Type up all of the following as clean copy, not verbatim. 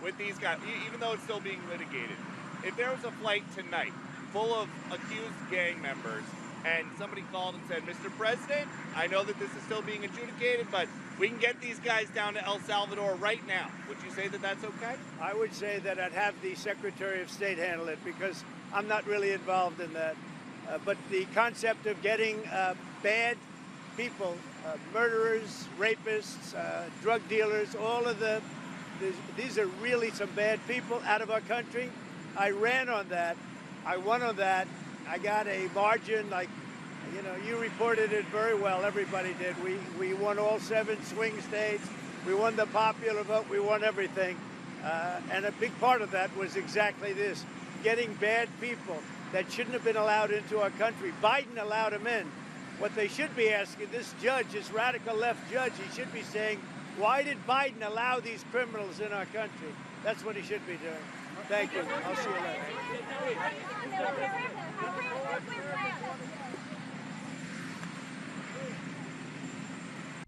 with these guys, even though it's still being litigated. If there was a flight tonight full of accused gang members and somebody called and said, Mr. President, I know that this is still being adjudicated, but we can get these guys down to El Salvador right now, would you say that that's okay? I would say that I'd have the Secretary of State handle it because I'm not really involved in that. But the concept of getting bad people, murderers, rapists, drug dealers, all of these are really some bad people out of our country. I ran on that. I won on that. I got a margin, like, you know, you reported it very well. Everybody did. We won all 7 swing states. We won the popular vote. We won everything. And a big part of that was exactly this, getting bad people that shouldn't have been allowed into our country. Biden allowed them in. What they should be asking, this judge, this radical left judge, he should be saying, why did Biden allow these criminals in our country? That's what he should be doing. Thank you. I'll see you later.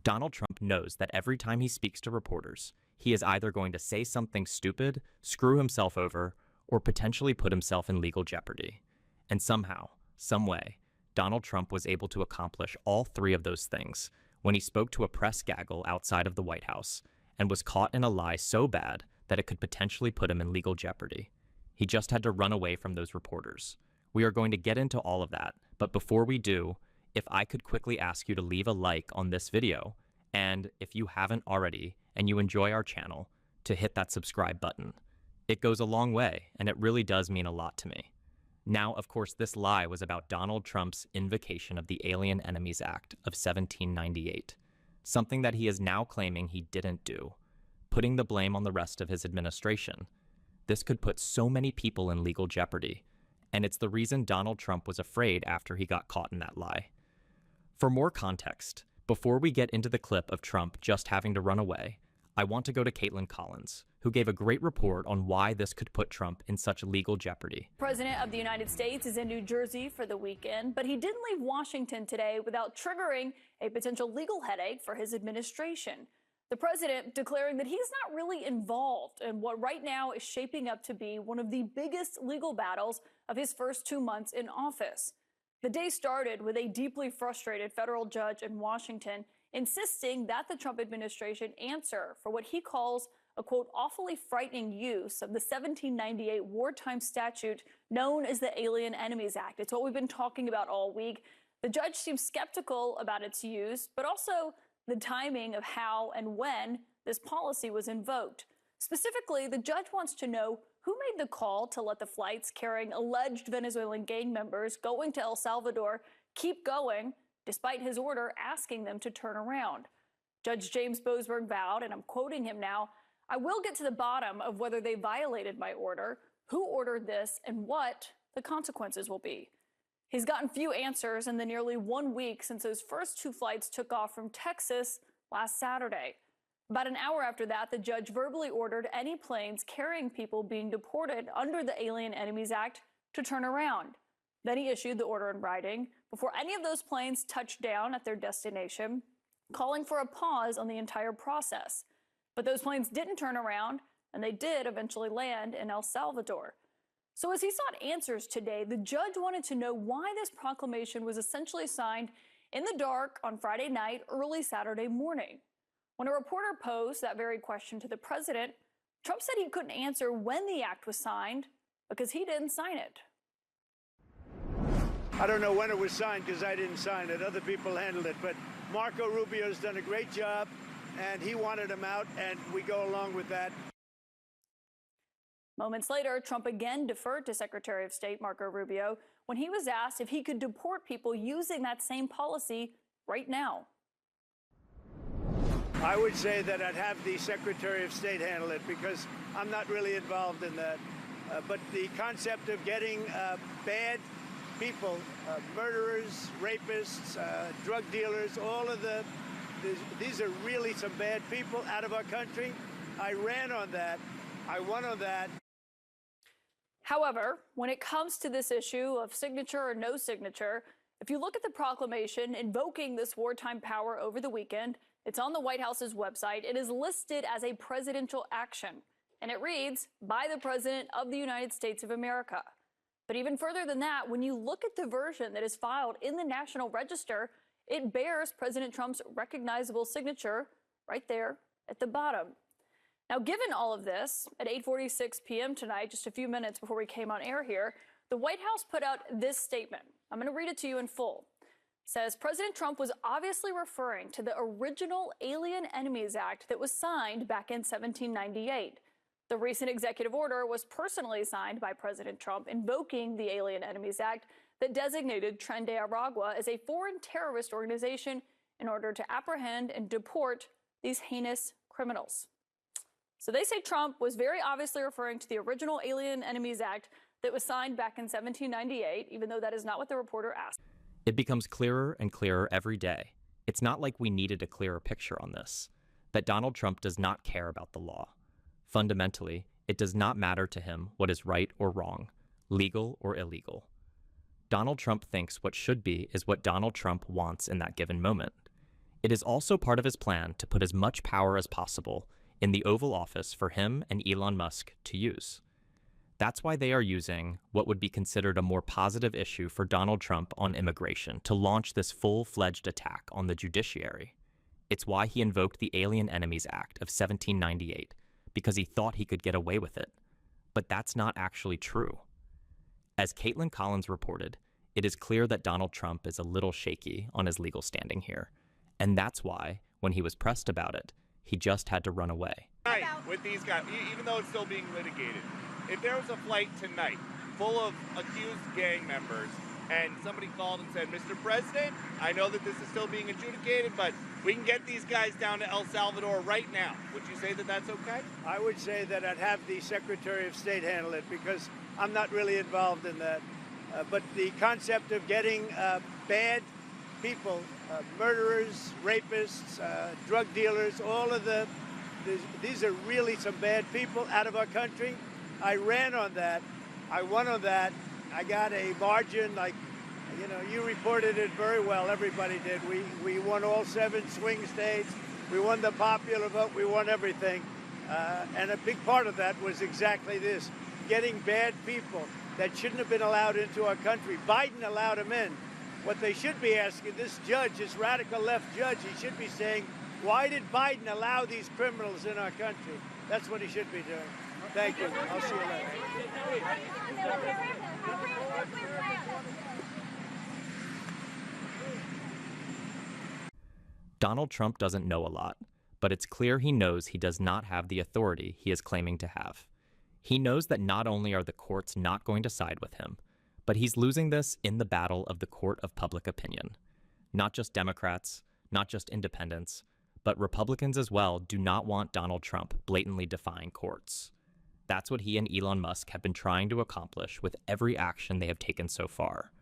Donald Trump knows that every time he speaks to reporters, he is either going to say something stupid, screw himself over, or potentially put himself in legal jeopardy. And somehow, some way, Donald Trump was able to accomplish all 3 of those things when he spoke to a press gaggle outside of the White House and was caught in a lie so bad that it could potentially put him in legal jeopardy. He just had to run away from those reporters. We are going to get into all of that, but before we do, if I could quickly ask you to leave a like on this video, and if you haven't already and you enjoy our channel, to hit that subscribe button. It goes a long way, and it really does mean a lot to me. Now, of course, this lie was about Donald Trump's invocation of the Alien Enemies Act of 1798, something that he is now claiming he didn't do, putting the blame on the rest of his administration. This could put so many people in legal jeopardy, and it's the reason Donald Trump was afraid after he got caught in that lie. For more context, before we get into the clip of Trump just having to run away, I want to go to Caitlin Collins, who gave a great report on why this could put Trump in such legal jeopardy. The President of the United States is in New Jersey for the weekend, but he didn't leave Washington today without triggering a potential legal headache for his administration. The president declaring that he's not really involved in what right now is shaping up to be one of the biggest legal battles of his first 2 months in office. The day started with a deeply frustrated federal judge in Washington insisting that the Trump administration answer for what he calls a, quote, awfully frightening use of the 1798 wartime statute known as the Alien Enemies Act. It's what we've been talking about all week. The judge seems skeptical about its use, but also the timing of how and when this policy was invoked. Specifically, the judge wants to know who made the call to let the flights carrying alleged Venezuelan gang members going to El Salvador keep going, despite his order asking them to turn around. Judge James Boasberg vowed, and I'm quoting him now, "I will get to the bottom of whether they violated my order, who ordered this, and what the consequences will be." He's gotten few answers in the nearly 1 week since those first 2 flights took off from Texas last Saturday. About an hour after that, the judge verbally ordered any planes carrying people being deported under the Alien Enemies Act to turn around. Then he issued the order in writing before any of those planes touched down at their destination, calling for a pause on the entire process. But those planes didn't turn around, and they did eventually land in El Salvador. So as he sought answers today, the judge wanted to know why this proclamation was essentially signed in the dark on Friday night, early Saturday morning. When a reporter posed that very question to the president, Trump said he couldn't answer when the act was signed because he didn't sign it. I don't know when it was signed because I didn't sign it. Other people handled it. But Marco Rubio's done a great job, and he wanted him out, and we go along with that. Moments later, Trump again deferred to Secretary of State Marco Rubio when he was asked if he could deport people using that same policy right now. I would say that I'd have the Secretary of State handle it because I'm not really involved in that. But the concept of getting bad people, murderers, rapists, drug dealers, all of these are really some bad people out of our country. I ran on that. I won on that. However, when it comes to this issue of signature or no signature, if you look at the proclamation invoking this wartime power over the weekend, it's on the White House's website. It is listed as a presidential action. And it reads, by the President of the United States of America. But even further than that, when you look at the version that is filed in the National Register, it bears President Trump's recognizable signature right there at the bottom. Now, given all of this, at 8:46 p.m. tonight, just a few minutes before we came on air here, the White House put out this statement. I'm going to read it to you in full. It says, President Trump was obviously referring to the original Alien Enemies Act that was signed back in 1798. The recent executive order was personally signed by President Trump invoking the Alien Enemies Act that designated Tren de Aragua as a foreign terrorist organization in order to apprehend and deport these heinous criminals. So they say Trump was very obviously referring to the original Alien Enemies Act that was signed back in 1798, even though that is not what the reporter asked. It becomes clearer and clearer every day. It's not like we needed a clearer picture on this, that Donald Trump does not care about the law. Fundamentally, it does not matter to him what is right or wrong, legal or illegal. Donald Trump thinks what should be is what Donald Trump wants in that given moment. It is also part of his plan to put as much power as possible in the Oval Office for him and Elon Musk to use. That's why they are using what would be considered a more positive issue for Donald Trump on immigration to launch this full-fledged attack on the judiciary. It's why he invoked the Alien Enemies Act of 1798, because he thought he could get away with it. But that's not actually true. As Caitlin Collins reported, it is clear that Donald Trump is a little shaky on his legal standing here. And that's why, when he was pressed about it, he just had to run away. Right, with these guys, even though it's still being litigated, if there was a flight tonight full of accused gang members and somebody called and said, Mr. President, I know that this is still being adjudicated, but we can get these guys down to El Salvador right now, would you say that that's okay? I would say that I'd have the Secretary of State handle it because I'm not really involved in that. But the concept of getting bad people, murderers, rapists, drug dealers, all of these are really some bad people out of our country. I ran on that. I won on that. I got a margin, like, you know, you reported it very well. Everybody did. We won all 7 swing states. We won the popular vote. We won everything. And a big part of that was exactly this, getting bad people that shouldn't have been allowed into our country. Biden allowed them in. What they should be asking, this judge, this radical left judge, he should be saying, why did Biden allow these criminals in our country? That's what he should be doing. Thank you. I'll see you later. Donald Trump doesn't know a lot, but it's clear he knows he does not have the authority he is claiming to have. He knows that not only are the courts not going to side with him, but he's losing this in the battle of the court of public opinion. Not just Democrats, not just independents, but Republicans as well do not want Donald Trump blatantly defying courts. That's what he and Elon Musk have been trying to accomplish with every action they have taken so far.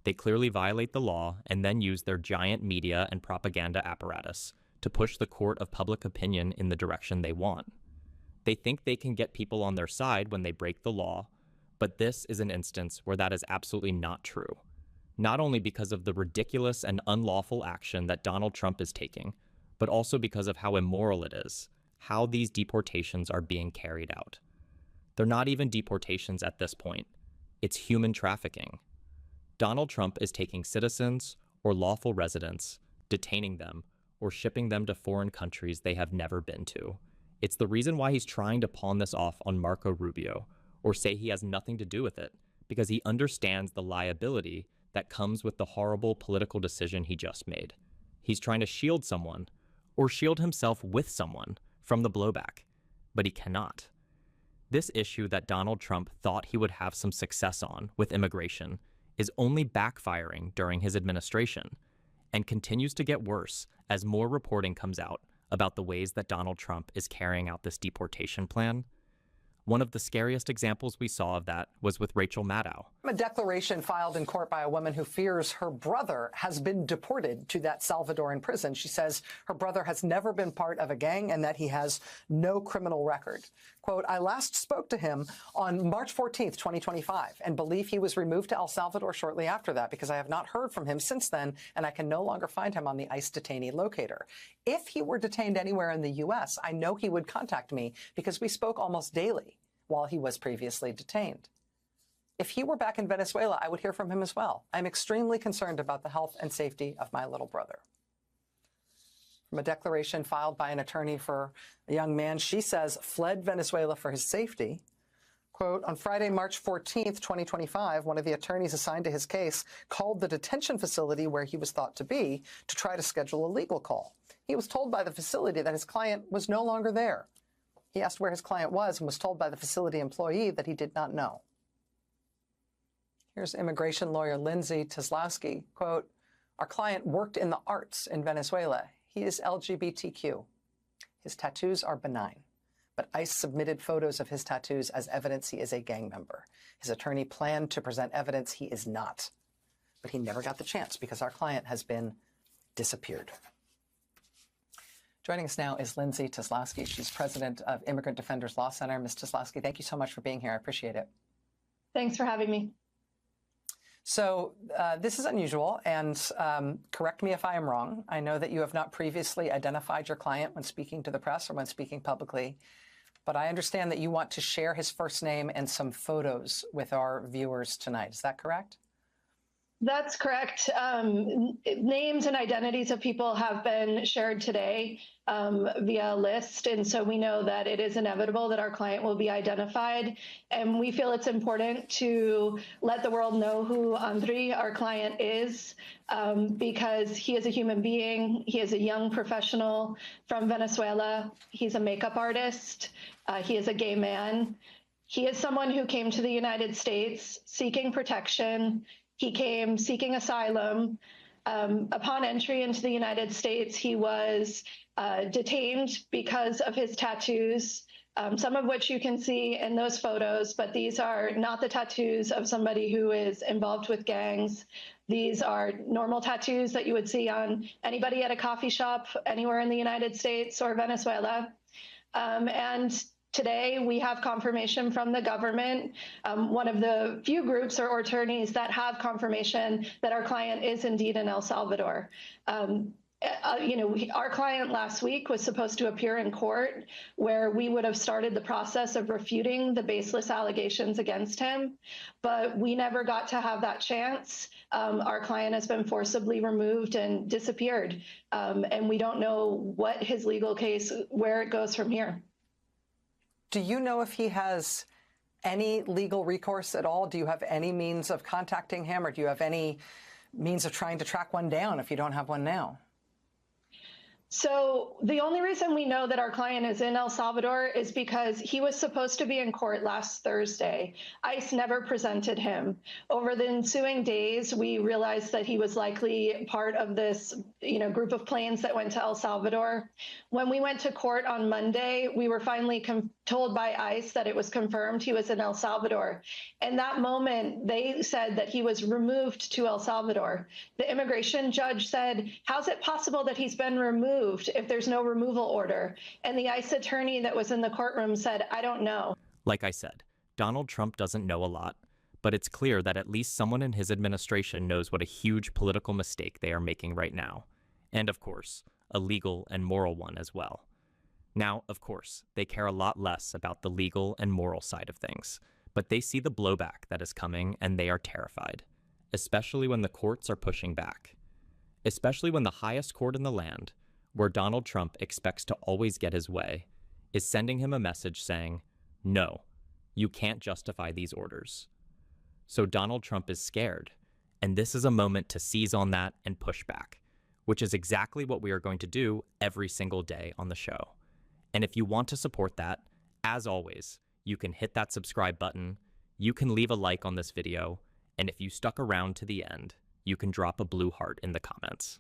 They clearly violate the law and then use their giant media and propaganda apparatus to push the court of public opinion in the direction they want. They think they can get people on their side when they break the law, but this is an instance where that is absolutely not true. Not only because of the ridiculous and unlawful action that Donald Trump is taking, but also because of how immoral it is, how these deportations are being carried out. They're not even deportations at this point. It's human trafficking. Donald Trump is taking citizens or lawful residents, detaining them, or shipping them to foreign countries they have never been to. It's the reason why he's trying to pawn this off on Marco Rubio, or say he has nothing to do with it, because he understands the liability that comes with the horrible political decision he just made. He's trying to shield someone, or shield himself with someone, from the blowback, but he cannot. This issue that Donald Trump thought he would have some success on with immigration is only backfiring during his administration, and continues to get worse as more reporting comes out about the ways that Donald Trump is carrying out this deportation plan. One of the scariest examples we saw of that was with Rachel Maddow. A declaration filed in court by a woman who fears her brother has been deported to that Salvadoran prison. She says her brother has never been part of a gang and that he has no criminal record. Quote, I last spoke to him on March 14th, 2025, and believe he was removed to El Salvador shortly after that because I have not heard from him since then, and I can no longer find him on the ICE detainee locator. If he were detained anywhere in the U.S., I know he would contact me because we spoke almost daily while he was previously detained. If he were back in Venezuela, I would hear from him as well. I'm extremely concerned about the health and safety of my little brother. From a declaration filed by an attorney for a young man, she says, fled Venezuela for his safety. Quote, on Friday, March 14th, 2025, one of the attorneys assigned to his case called the detention facility where he was thought to be to try to schedule a legal call. He was told by the facility that his client was no longer there. He asked where his client was and was told by the facility employee that he did not know. Here's immigration lawyer Lindsay Teslowski, quote, our client worked in the arts in Venezuela. He is LGBTQ. His tattoos are benign, but ICE submitted photos of his tattoos as evidence he is a gang member. His attorney planned to present evidence he is not, but he never got the chance because our client has been disappeared. Joining us now is Lindsay Teslowski. She's president of Immigrant Defenders Law Center. Ms. Teslowski, thank you so much for being here. I appreciate it. Thanks for having me. So this is unusual, and correct me if I am wrong. I know that you have not previously identified your client when speaking to the press or when speaking publicly, but I understand that you want to share his first name and some photos with our viewers tonight. Is that correct? That's correct. Names and identities of people have been shared today via a list, and so we know that it is inevitable that our client will be identified, and we feel it's important to let the world know who Andrei, our client, is, because he is a human being. He is a young professional from Venezuela. He's a makeup artist. He is a gay man. He is someone who came to the United States seeking protection. He came seeking asylum. Upon entry into the United States, he was detained because of his tattoos, some of which you can see in those photos, but these are not the tattoos of somebody who is involved with gangs. These are normal tattoos that you would see on anybody at a coffee shop anywhere in the United States or Venezuela. And today, we have confirmation from the government, one of the few groups or attorneys that have confirmation that our client is indeed in El Salvador. Our client last week was supposed to appear in court where we would have started the process of refuting the baseless allegations against him, but we never got to have that chance. Our client has been forcibly removed and disappeared, and we don't know what his legal case, where it goes from here. Do you know if he has any legal recourse at all? Do you have any means of contacting him, or do you have any means of trying to track one down if you don't have one now? So the only reason we know that our client is in El Salvador is because he was supposed to be in court last Thursday. ICE never presented him. Over the ensuing days, we realized that he was likely part of this, group of planes that went to El Salvador. When we went to court on Monday, we were finally told by ICE that it was confirmed he was in El Salvador. And that moment, they said that he was removed to El Salvador. The immigration judge said, how's it possible that he's been removed if there's no removal order? And the ICE attorney that was in the courtroom said, I don't know. Like I said, Donald Trump doesn't know a lot, but it's clear that at least someone in his administration knows what a huge political mistake they are making right now. And of course, a legal and moral one as well. Now, of course, they care a lot less about the legal and moral side of things, but they see the blowback that is coming and they are terrified, especially when the courts are pushing back. Especially when the highest court in the land, where Donald Trump expects to always get his way, is sending him a message saying, no, you can't justify these orders. So Donald Trump is scared, and this is a moment to seize on that and push back, which is exactly what we are going to do every single day on the show. And if you want to support that, as always, you can hit that subscribe button, you can leave a like on this video, and if you stuck around to the end, you can drop a blue heart in the comments.